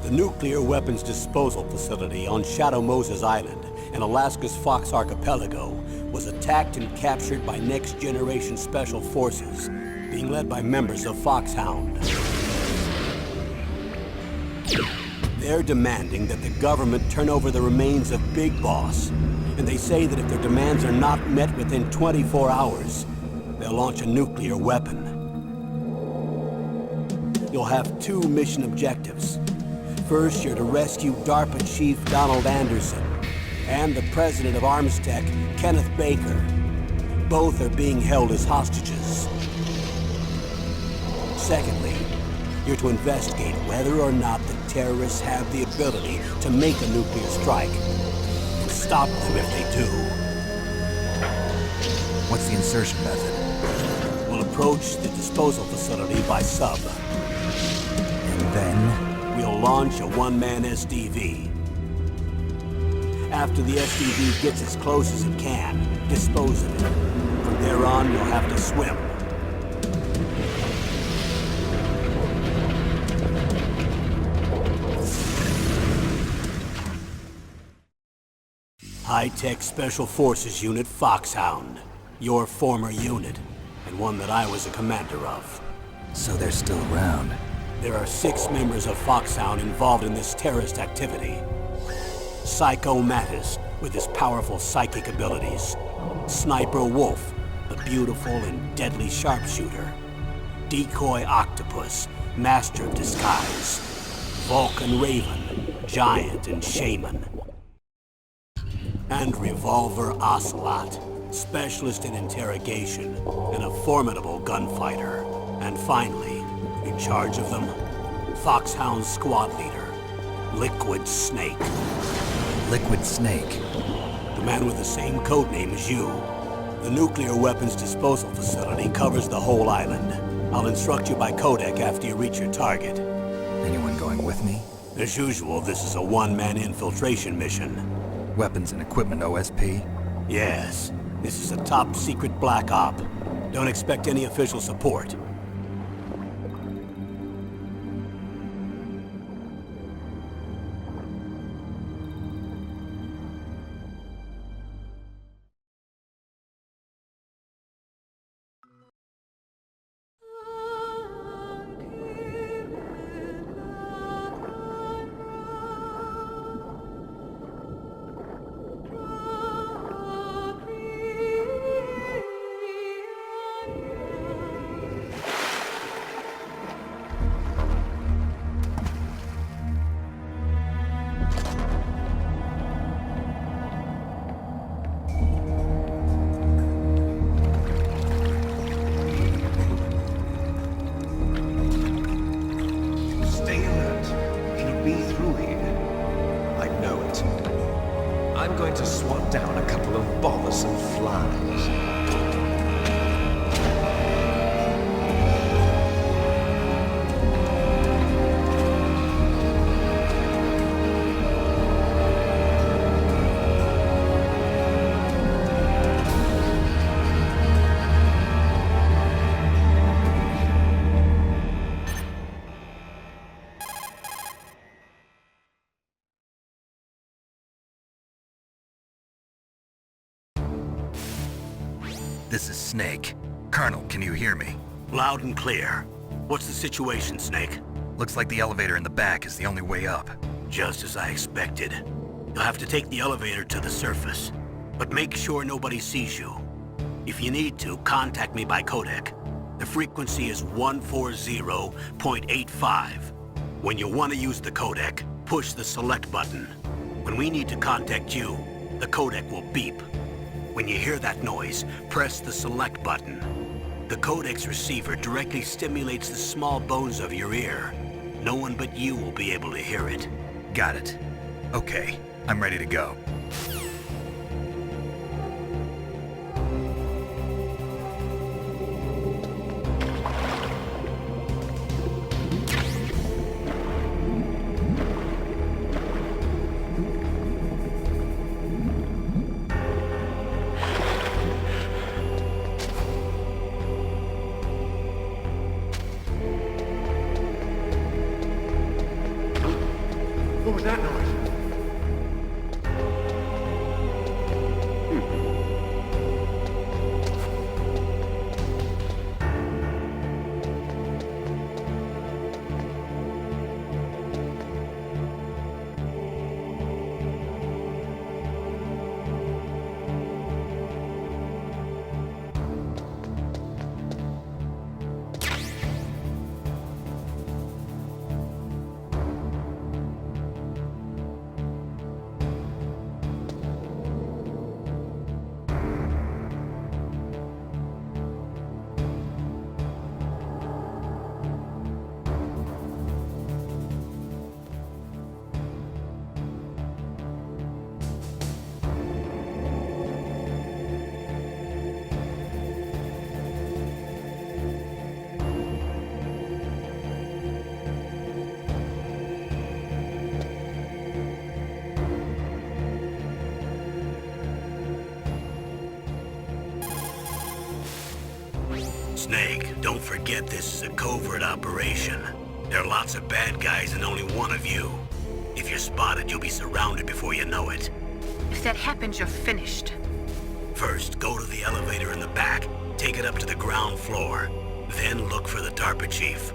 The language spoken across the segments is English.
The nuclear weapons disposal facility on Shadow Moses Island in Alaska's Fox Archipelago was attacked and captured by Next Generation Special Forces, being led by members of Foxhound. They're demanding that the government turn over the remains of Big Boss, and they say that if their demands are not met within 24 hours, they'll launch a nuclear weapon. You'll have two mission objectives. First, you're to rescue DARPA Chief Donald Anderson and the President of Armstech, Kenneth Baker. Both are being held as hostages. Secondly, you're to investigate whether or not the terrorists have the ability to make a nuclear strike, and stop them if they do. What's the insertion method? We'll approach the disposal facility by sub. And then? We'll launch a one-man SDV. After the SDV gets as close as it can, dispose of it. From there on, you'll have to swim. High-Tech Special Forces Unit Foxhound. Your former unit, and one that I was a commander of. So they're still around. There are 6 members of Foxhound involved in this terrorist activity. Psycho Mattis, with his powerful psychic abilities. Sniper Wolf, the beautiful and deadly sharpshooter. Decoy Octopus, master of disguise. Vulcan Raven, giant and shaman. And Revolver Ocelot, specialist in interrogation and a formidable gunfighter. And finally, in charge of them, Foxhound squad leader, Liquid Snake. Liquid Snake? The man with the same codename as you. The nuclear weapons disposal facility covers the whole island. I'll instruct you by codec after you reach your target. Anyone going with me? As usual, this is a one-man infiltration mission. Weapons and equipment OSP? Yes. This is a top-secret black op. Don't expect any official support. I'm going to swat down a couple of bothersome flies. This is Snake. Colonel, can you hear me? Loud and clear. What's the situation, Snake? Looks like the elevator in the back is the only way up. Just as I expected. You'll have to take the elevator to the surface. But make sure nobody sees you. If you need to, contact me by codec. The frequency is 140.85. When you want to use the codec, push the select button. When we need to contact you, the codec will beep. When you hear that noise, press the select button. The codec's receiver directly stimulates the small bones of your ear. No one but you will be able to hear it. Got it. Okay, I'm ready to go. What was that noise? Snake, don't forget this is a covert operation. There are lots of bad guys and only one of you. If you're spotted, you'll be surrounded before you know it. If that happens, you're finished. First, go to the elevator in the back. Take it up to the ground floor. Then look for the DARPA chief.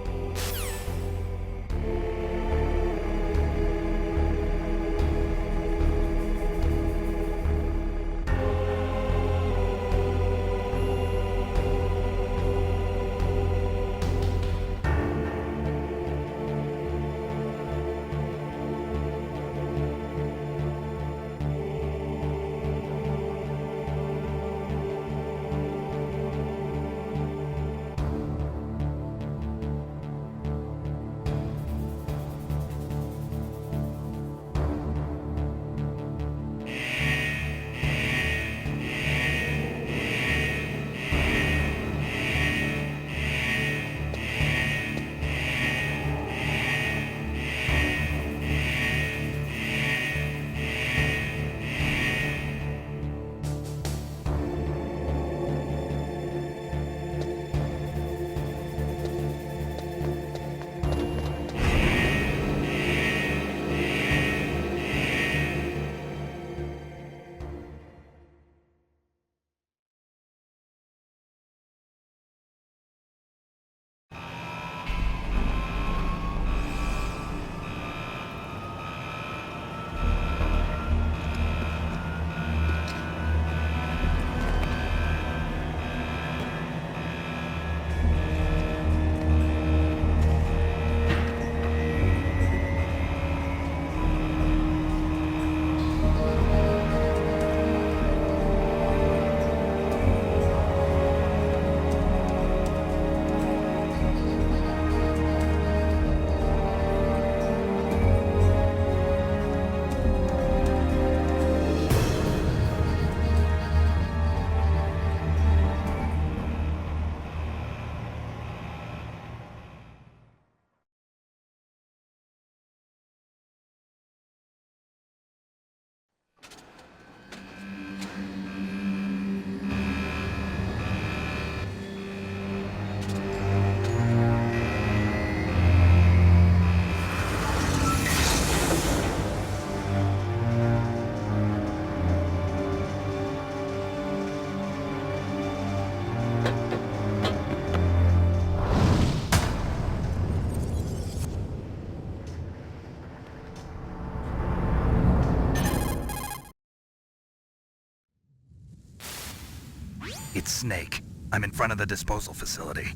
It's Snake. I'm in front of the disposal facility.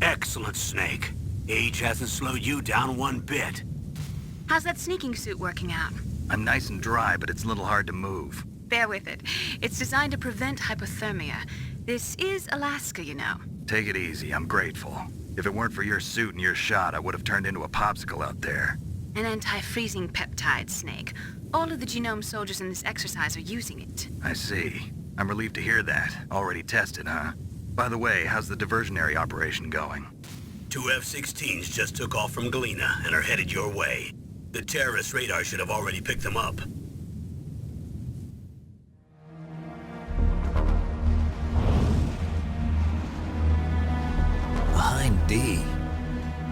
Excellent, Snake. Age hasn't slowed you down one bit. How's that sneaking suit working out? I'm nice and dry, but it's a little hard to move. Bear with it. It's designed to prevent hypothermia. This is Alaska, you know. Take it easy, I'm grateful. If it weren't for your suit and your shot, I would have turned into a popsicle out there. An anti-freezing peptide, Snake. All of the genome soldiers in this exercise are using it. I see. I'm relieved to hear that. Already tested, huh? By the way, how's the diversionary operation going? 2 F-16s just took off from Galena and are headed your way. The terrorist radar should have already picked them up. Behind D.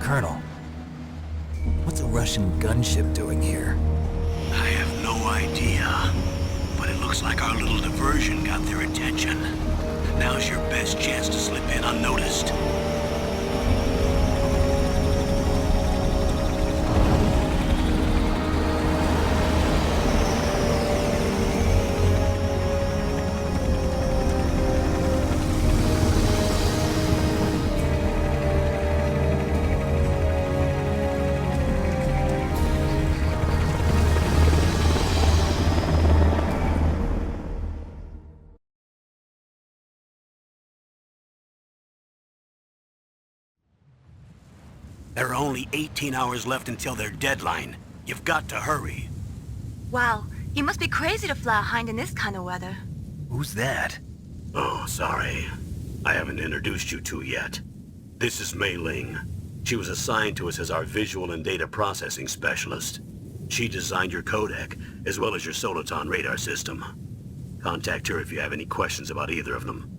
Colonel, what's a Russian gunship doing here? I have no idea, but it looks like our little diversion got their attention. Now's your best chance to slip in unnoticed. There are only 18 hours left until their deadline. You've got to hurry. Wow, you must be crazy to fly a hind in this kind of weather. Who's that? Oh, sorry. I haven't introduced you to yet. This is Mei Ling. She was assigned to us as our visual and data processing specialist. She designed your codec, as well as your Soliton radar system. Contact her if you have any questions about either of them.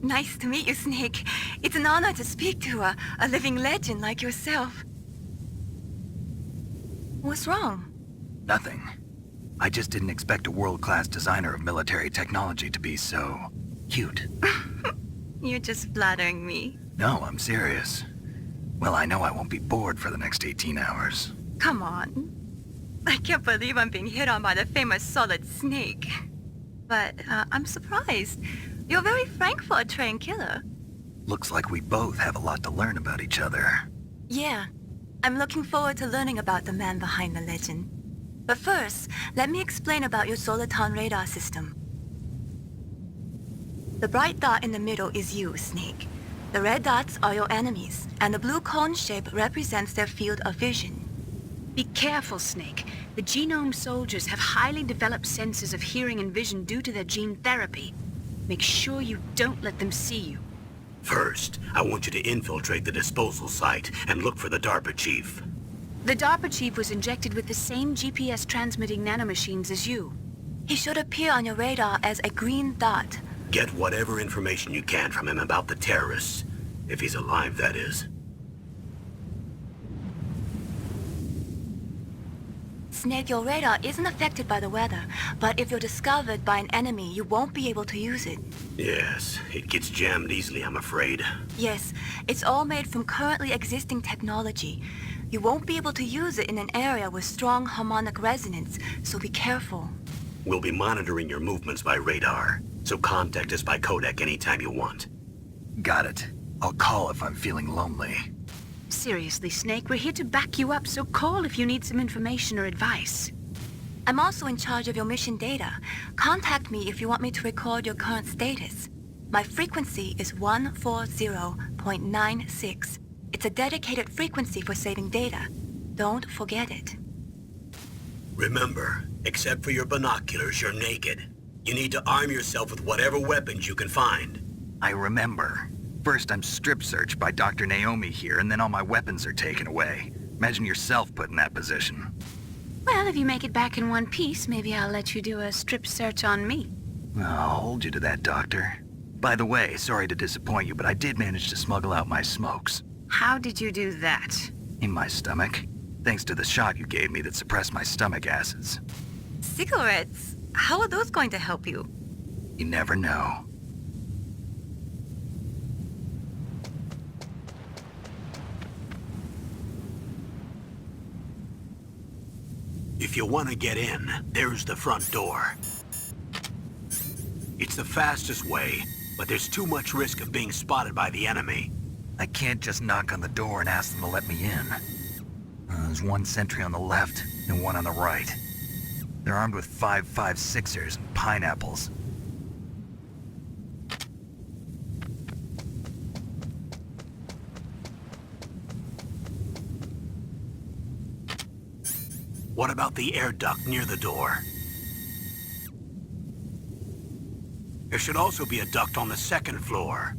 Nice to meet you, Snake. It's an honor to speak to a living legend like yourself. What's wrong? Nothing. I just didn't expect a world-class designer of military technology to be so cute. You're just flattering me. No, I'm serious. Well, I know I won't be bored for the next 18 hours. Come on. I can't believe I'm being hit on by the famous Solid Snake. But I'm surprised. You're very frank for a trained killer. Looks like we both have a lot to learn about each other. Yeah. I'm looking forward to learning about the man behind the legend. But first, let me explain about your Soliton radar system. The bright dot in the middle is you, Snake. The red dots are your enemies, and the blue cone shape represents their field of vision. Be careful, Snake. The genome soldiers have highly developed senses of hearing and vision due to their gene therapy. Make sure you don't let them see you. First, I want you to infiltrate the disposal site and look for the DARPA chief. The DARPA chief was injected with the same GPS transmitting nanomachines as you. He should appear on your radar as a green dot. Get whatever information you can from him about the terrorists. If he's alive, that is. Snake, your radar isn't affected by the weather, but if you're discovered by an enemy, you won't be able to use it. Yes, it gets jammed easily, I'm afraid. Yes, it's all made from currently existing technology. You won't be able to use it in an area with strong harmonic resonance, so be careful. We'll be monitoring your movements by radar, so contact us by codec anytime you want. Got it. I'll call if I'm feeling lonely. Seriously, Snake, we're here to back you up, so call if you need some information or advice. I'm also in charge of your mission data. Contact me if you want me to record your current status. My frequency is 140.96. It's a dedicated frequency for saving data. Don't forget it. Remember, except for your binoculars, you're naked. You need to arm yourself with whatever weapons you can find. I remember. First, I'm strip searched by Dr. Naomi here, and then all my weapons are taken away. Imagine yourself put in that position. Well, if you make it back in one piece, maybe I'll let you do a strip search on me. I'll hold you to that, Doctor. By the way, sorry to disappoint you, but I did manage to smuggle out my smokes. How did you do that? In my stomach. Thanks to the shot you gave me that suppressed my stomach acids. Cigarettes? How are those going to help you? You never know. If you want to get in, there's the front door. It's the fastest way, but there's too much risk of being spotted by the enemy. I can't just knock on the door and ask them to let me in. There's one sentry on the left and one on the right. They're armed with 5.56ers and pineapples. What about the air duct near the door? There should also be a duct on the second floor.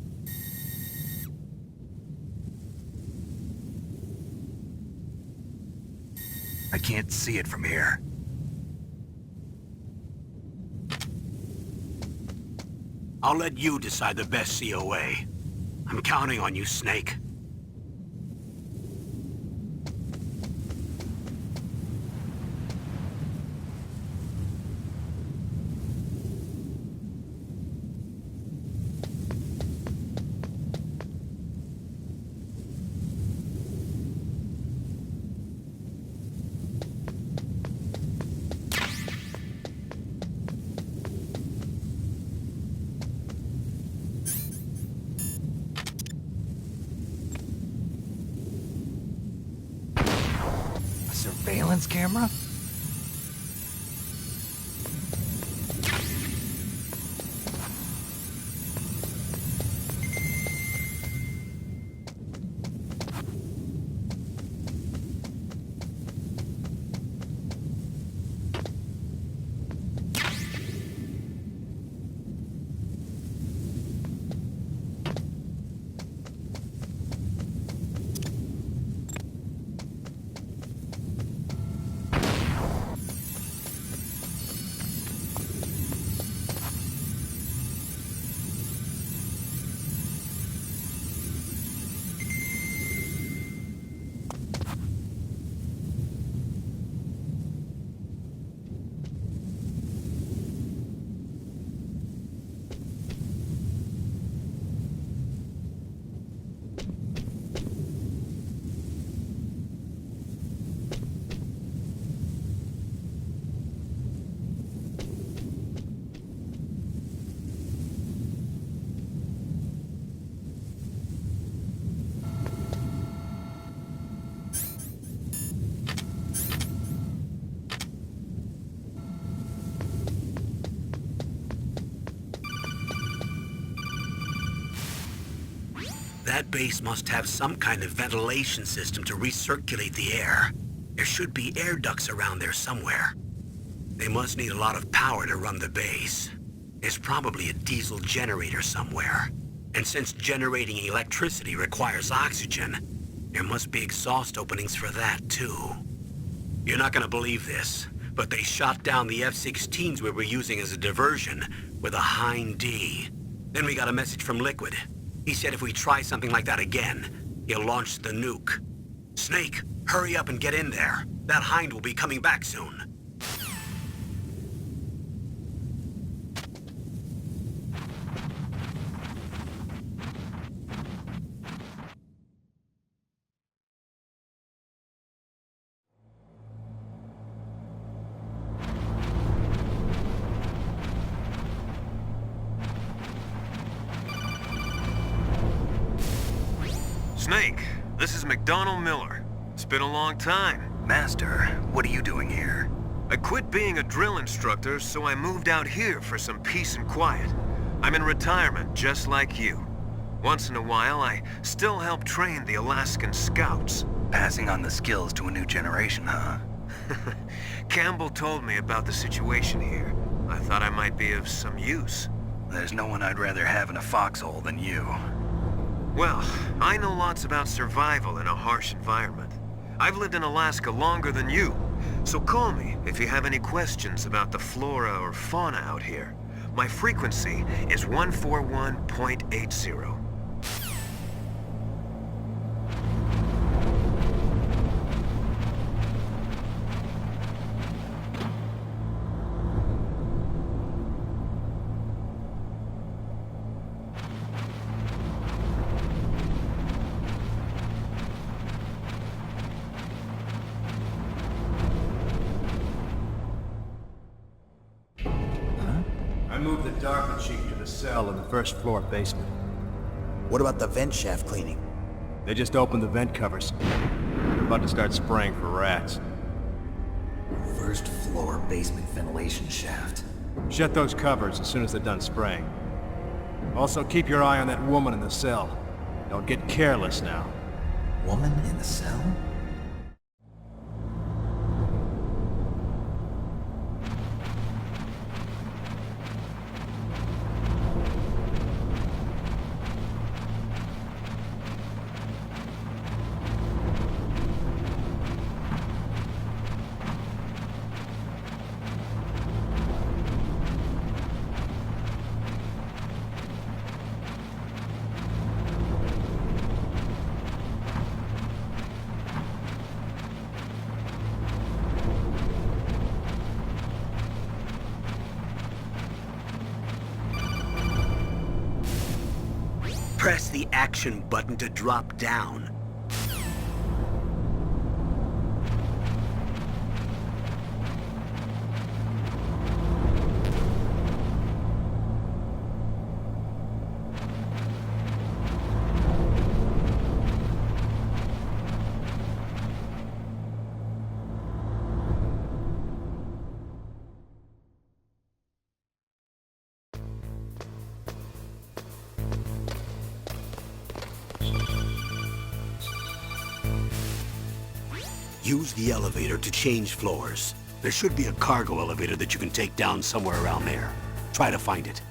I can't see it from here. I'll let you decide the best COA. I'm counting on you, Snake. Surveillance camera? That base must have some kind of ventilation system to recirculate the air. There should be air ducts around there somewhere. They must need a lot of power to run the base. There's probably a diesel generator somewhere. And since generating electricity requires oxygen, there must be exhaust openings for that too. You're not gonna believe this, but they shot down the F-16s we were using as a diversion with a Hind D. Then we got a message from Liquid. He said if we try something like that again, he'll launch the nuke. Snake, hurry up and get in there. That Hind will be coming back soon. Snake, this is McDonald Miller. It's been a long time. Master, what are you doing here? I quit being a drill instructor, so I moved out here for some peace and quiet. I'm in retirement, just like you. Once in a while, I still help train the Alaskan Scouts. Passing on the skills to a new generation, huh? Campbell told me about the situation here. I thought I might be of some use. There's no one I'd rather have in a foxhole than you. Well, I know lots about survival in a harsh environment. I've lived in Alaska longer than you, so call me if you have any questions about the flora or fauna out here. My frequency is 141.80. I moved the Darker Chief to the cell in the first floor basement. What about the vent shaft cleaning? They just opened the vent covers. They're about to start spraying for rats. First floor basement ventilation shaft. Shut those covers as soon as they're done spraying. Also, keep your eye on that woman in the cell. Don't get careless now. Woman in the cell? Press the action button to drop down. Use the elevator to change floors. There should be a cargo elevator that you can take down somewhere around there. Try to find it.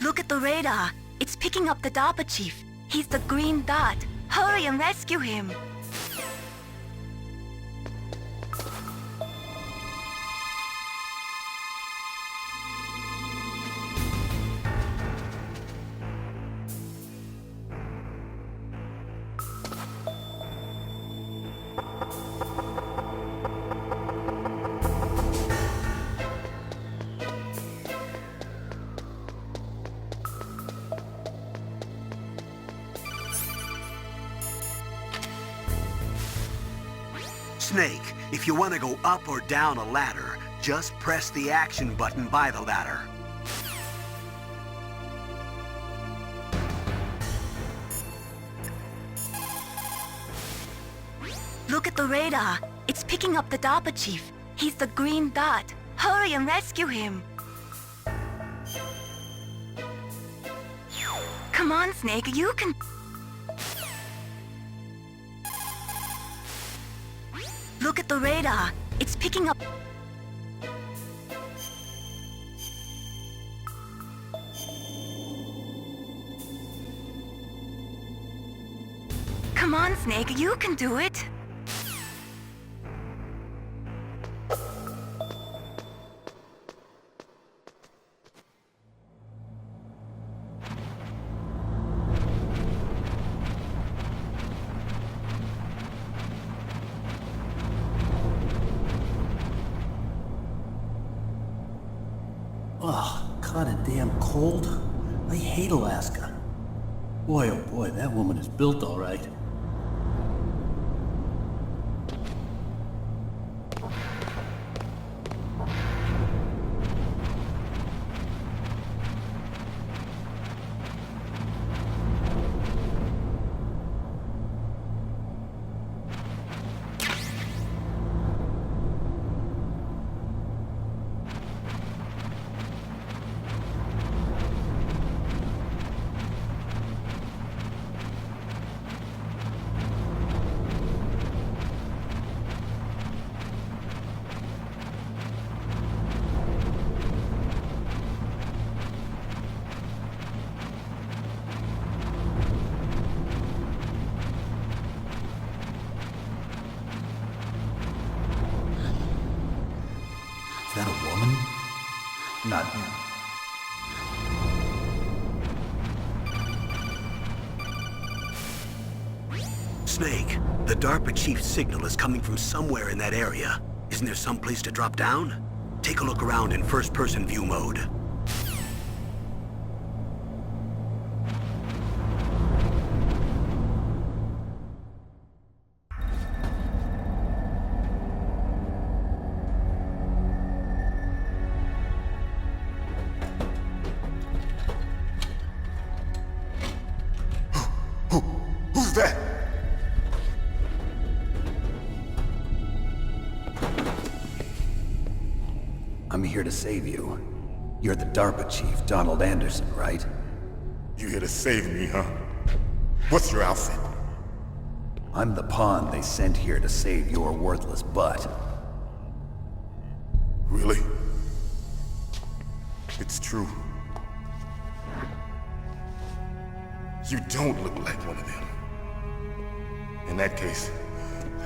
Look at the radar. It's picking up the DARPA chief. He's the green dot. Hurry and rescue him. Snake, if you want to go up or down a ladder, just press the action button by the ladder. Look at the radar. It's picking up the DARPA chief. He's the green dot. Hurry and rescue him. Come on, Snake, you can... Look at the radar. It's picking up... Come on, Snake, you can do it. Ugh, kinda damn cold. I hate Alaska. Boy, oh boy, that woman is built all right. Is that a woman? Not him. Snake, the DARPA chief's signal is coming from somewhere in that area. Isn't there some place to drop down? Take a look around in first-person view mode. Who's that? I'm here to save you. You're the DARPA chief, Donald Anderson, right? You here to save me, huh? What's your outfit? I'm the pawn they sent here to save your worthless butt. Really? It's true. You don't look like one of them. In that case,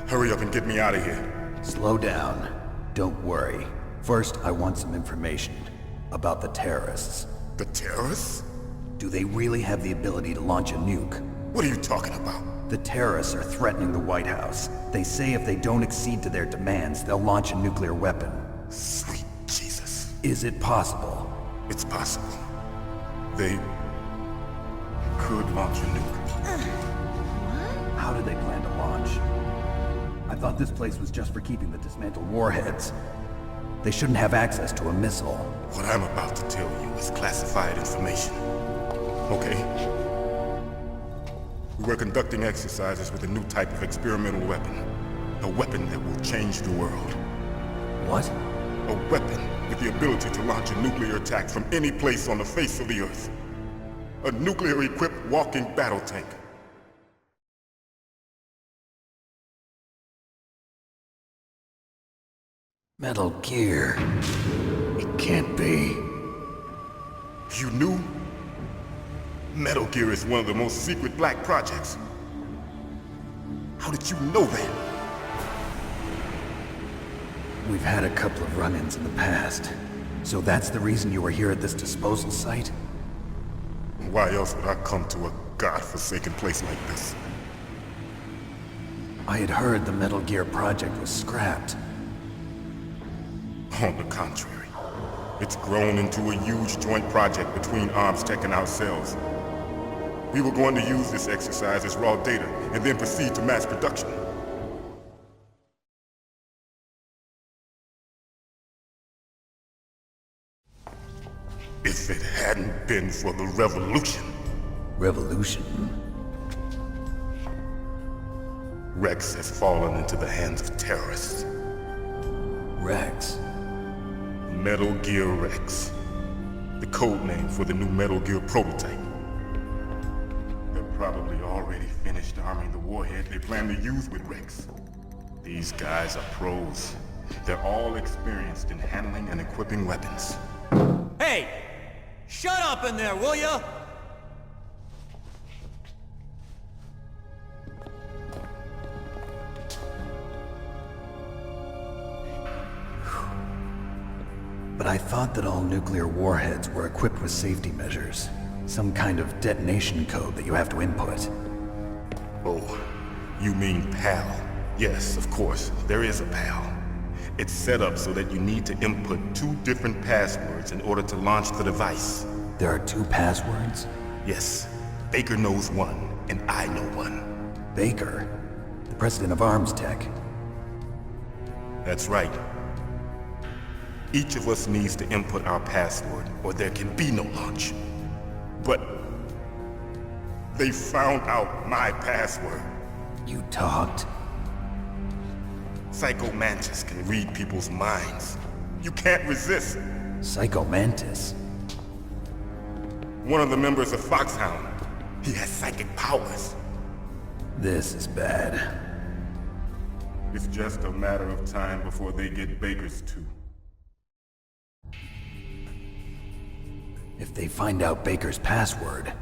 hurry up and get me out of here. Slow down. Don't worry. First, I want some information about the terrorists. The terrorists? Do they really have the ability to launch a nuke? What are you talking about? The terrorists are threatening the White House. They say if they don't accede to their demands, they'll launch a nuclear weapon. Sweet Jesus. Is it possible? It's possible. They could launch a nuke. How do they plan to launch? I thought this place was just for keeping the dismantled warheads. They shouldn't have access to a missile. What I'm about to tell you is classified information. Okay? We were conducting exercises with a new type of experimental weapon. A weapon that will change the world. What? A weapon with the ability to launch a nuclear attack from any place on the face of the Earth. A nuclear-equipped walking battle tank. Metal Gear. It can't be. You knew? Metal Gear is one of the most secret black projects. How did you know that? We've had a couple of run-ins in the past. So that's the reason you were here at this disposal site? Why else would I come to a godforsaken place like this? I had heard the Metal Gear project was scrapped. On the contrary, it's grown into a huge joint project between ArmsTech and ourselves. We were going to use this exercise as raw data and then proceed to mass production. If it hadn't been for the revolution. Revolution? Rex has fallen into the hands of terrorists. Rex? Metal Gear Rex. The code name for the new Metal Gear prototype. They're probably already finished arming the warhead they plan to use with Rex. These guys are pros. They're all experienced in handling and equipping weapons. Hey! Shut up in there, will ya? But I thought that all nuclear warheads were equipped with safety measures. Some kind of detonation code that you have to input. Oh, you mean PAL? Yes, of course, there is a PAL. It's set up so that you need to input 2 different passwords in order to launch the device. There are 2 passwords? Yes, Baker knows one, and I know one. Baker? The president of ArmsTech? That's right. Each of us needs to input our password, or there can be no launch. But they found out my password. You talked? Psycho Mantis can read people's minds. You can't resist. Psycho Mantis? One of the members of Foxhound. He has psychic powers. This is bad. It's just a matter of time before they get Baker's too. If they find out Baker's password...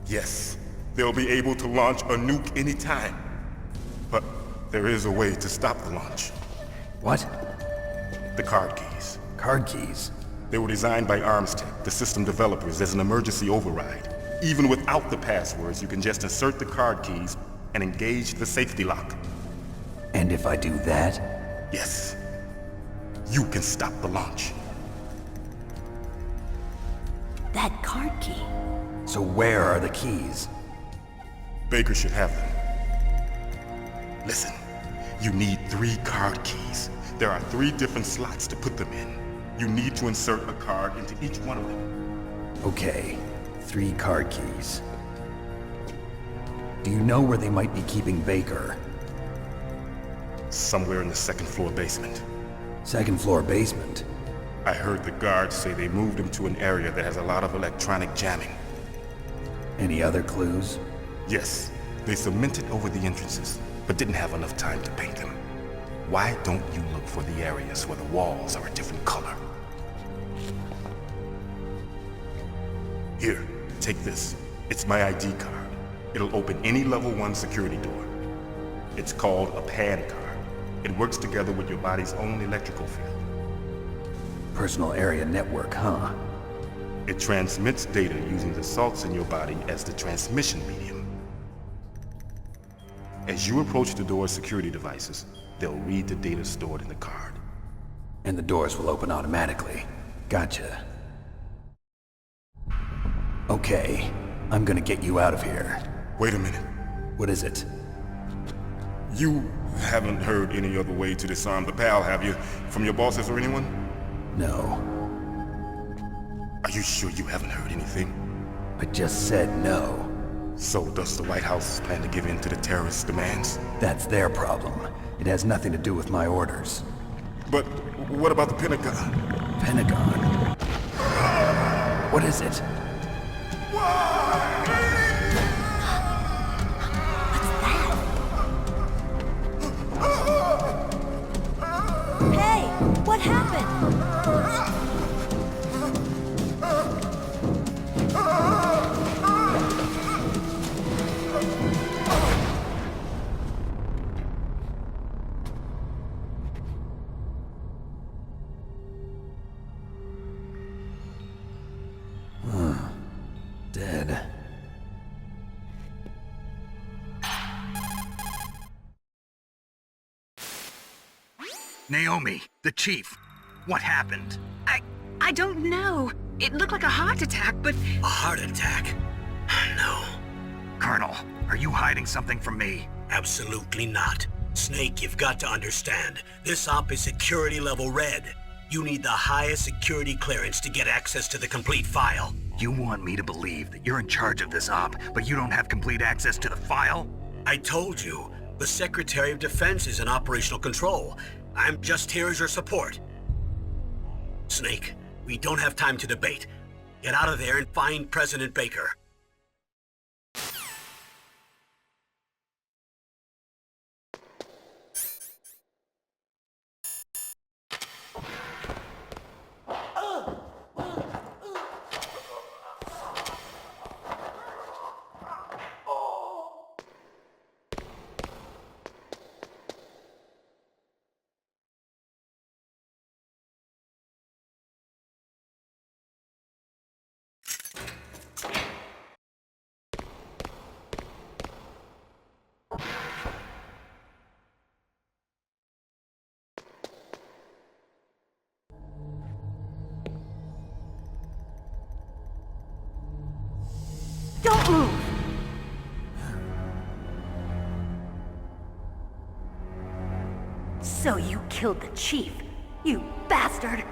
Yes, they'll be able to launch a nuke anytime. But there is a way to stop the launch. What? The card keys. Card keys? They were designed by Armstech, the system developers, as an emergency override. Even without the passwords, you can just insert the card keys and engage the safety lock. And if I do that? Yes. You can stop the launch. That card key. So where are the keys? Baker should have them. Listen, you need 3 card keys. There are 3 different slots to put them in. You need to insert a card into each one of them. Okay, 3 card keys. Do you know where they might be keeping Baker? Somewhere in the 2nd floor basement. 2nd floor basement? I heard the guards say they moved him to an area that has a lot of electronic jamming. Any other clues? Yes, they cemented over the entrances, but didn't have enough time to paint them. Why don't you look for the areas where the walls are a different color? Here, take this. It's my ID card. It'll open any level 1 security door. It's called a PAN card. It works together with your body's own electrical field. Personal area network, huh? It transmits data using the salts in your body as the transmission medium. As you approach the door's security devices, they'll read the data stored in the card. And the doors will open automatically. Gotcha. Okay, I'm gonna get you out of here. Wait a minute. What is it? You haven't heard any other way to disarm the PAL, have you? From your bosses or anyone? No. Are you sure you haven't heard anything? I just said no. So does the White House plan to give in to the terrorists' demands? That's their problem. It has nothing to do with my orders. But what about the Pentagon? Pentagon? What is it? Hey, what happened? Dead. Naomi, the chief. What happened? I don't know. It looked like a heart attack, but... A heart attack? No. Colonel, are you hiding something from me? Absolutely not. Snake, you've got to understand. This op is security level red. You need the highest security clearance to get access to the complete file. You want me to believe that you're in charge of this op, but you don't have complete access to the file? I told you, the Secretary of Defense is in operational control. I'm just here as your support. Snake, we don't have time to debate. Get out of there and find President Baker. Don't move! So you killed the chief, you bastard!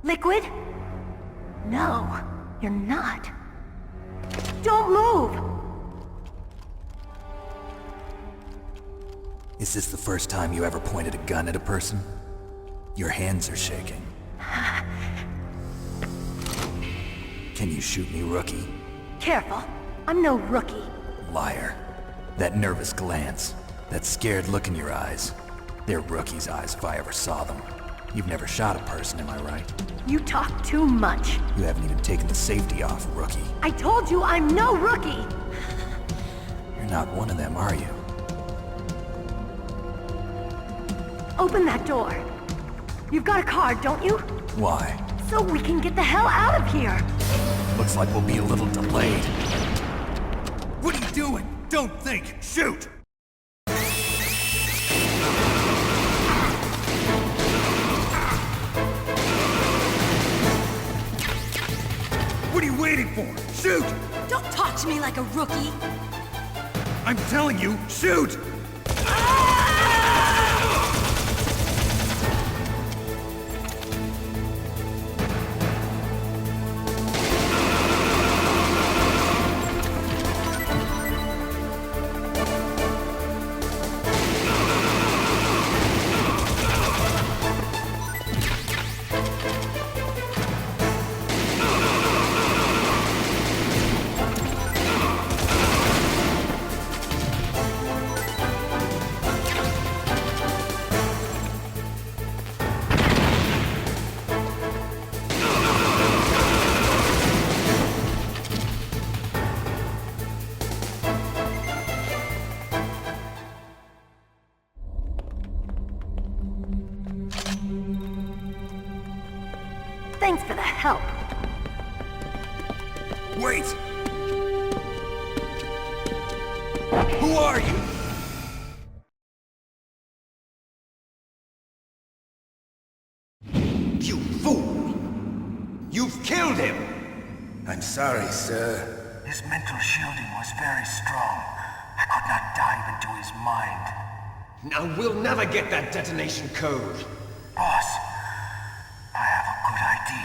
Liquid? No, you're not. Don't move! Is this the first time you ever pointed a gun at a person? Your hands are shaking. Can you shoot me, rookie? Careful, I'm no rookie. Liar. That nervous glance, that scared look in your eyes. They're rookie's eyes if I ever saw them. You've never shot a person, am I right? You talk too much. You haven't even taken the safety off, rookie. I told you I'm no rookie! You're not one of them, are you? open that door. You've got a card, don't you? Why? So we can get the hell out of here. Looks like we'll be a little delayed. What are you doing? Don't think! Shoot! What are you waiting for? Shoot! Don't talk to me like a rookie. I'm telling you, shoot! Thanks for the help. Wait! Who are you? You fool! You've killed him! I'm sorry, sir. His mental shielding was very strong. I could not dive into his mind. Now we'll never get that detonation code. Boss, I have a good idea.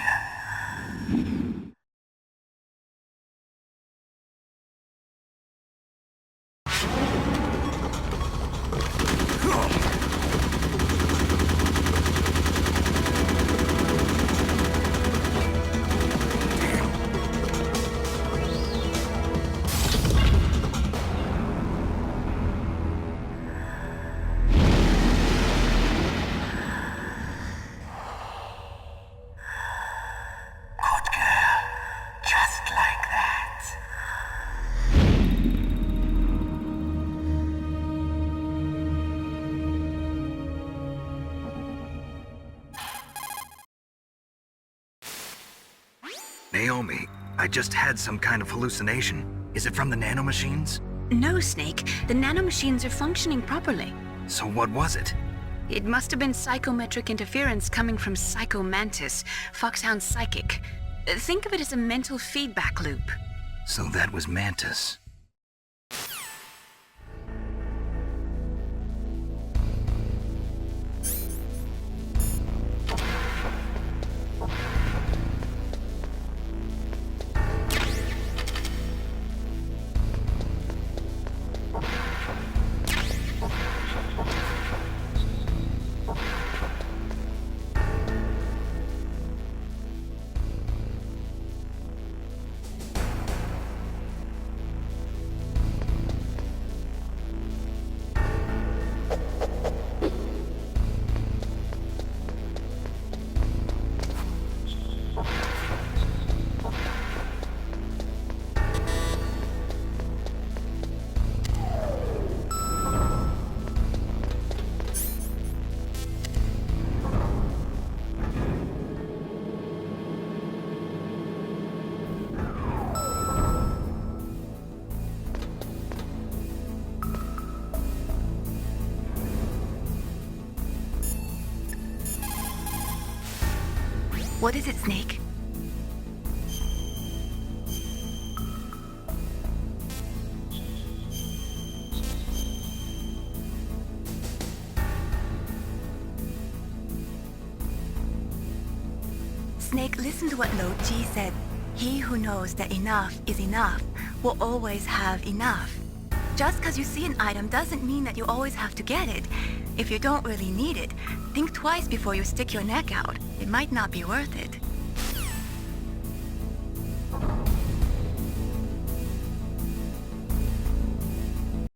Naomi, I just had some kind of hallucination. Is it from the nanomachines? No, Snake. The nanomachines are functioning properly. So what was it? It must have been psychometric interference coming from Psycho Mantis, Foxhound's psychic. Think of it as a mental feedback loop. So that was Mantis. What is it, Snake? Snake, listen to what Lo Ji said. He who knows that enough is enough will always have enough. Just because you see an item doesn't mean that you always have to get it. If you don't really need it, think twice before you stick your neck out. It might not be worth it.